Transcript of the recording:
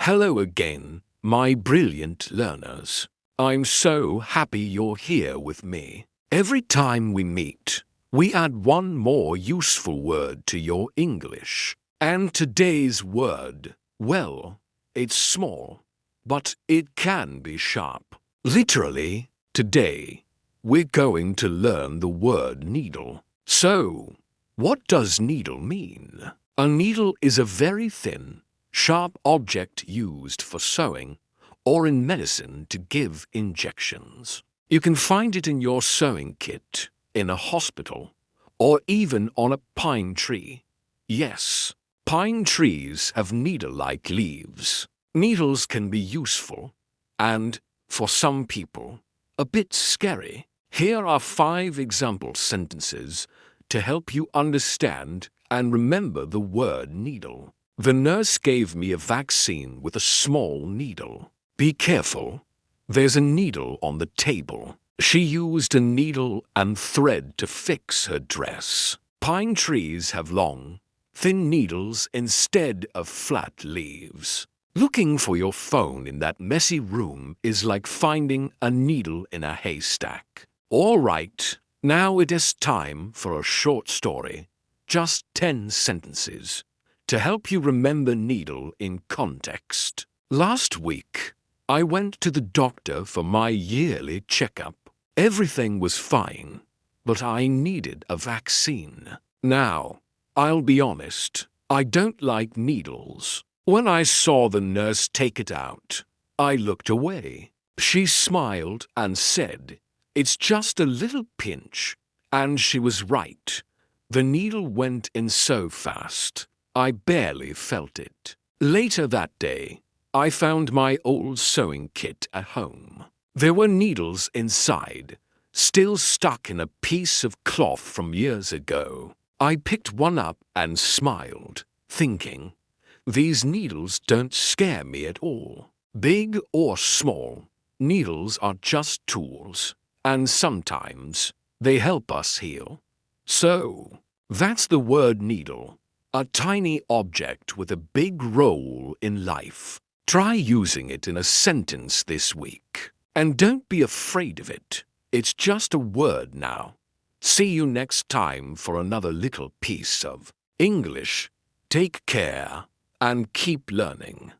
Hello again, my brilliant learners. I'm so happy you're here with me. Every time we meet, we add one more useful word to your English. And today's word, well, it's small, but it can be sharp. Literally, today, we're going to learn the word needle. So, what does needle mean? A needle is a very thin, sharp object used for sewing or in medicine to give injections. You can find it in your sewing kit, in a hospital, or even on a pine tree. Yes, pine trees have needle-like leaves. Needles can be useful and, for some people, a bit scary. Here are 5 example sentences to help you understand and remember the word needle. The nurse gave me a vaccine with a small needle. Be careful. There's a needle on the table. She used a needle and thread to fix her dress. Pine trees have long, thin needles instead of flat leaves. Looking for your phone in that messy room is like finding a needle in a haystack. All right, now it is time for a short story, just 10 sentences, to help you remember needle in context. Last week, I went to the doctor for my yearly checkup. Everything was fine, but I needed a vaccine. Now, I'll be honest, I don't like needles. When I saw the nurse take it out, I looked away. She smiled and said, "It's just a little pinch," and she was right. The needle went in so fast, I barely felt it. Later that day, I found my old sewing kit at home. There were needles inside, still stuck in a piece of cloth from years ago. I picked one up and smiled, thinking, these needles don't scare me at all. Big or small, needles are just tools, and sometimes they help us heal. So, that's the word needle, a tiny object with a big role in life. Try using it in a sentence this week. And don't be afraid of it. It's just a word now. See you next time for another little piece of English. Take care and keep learning.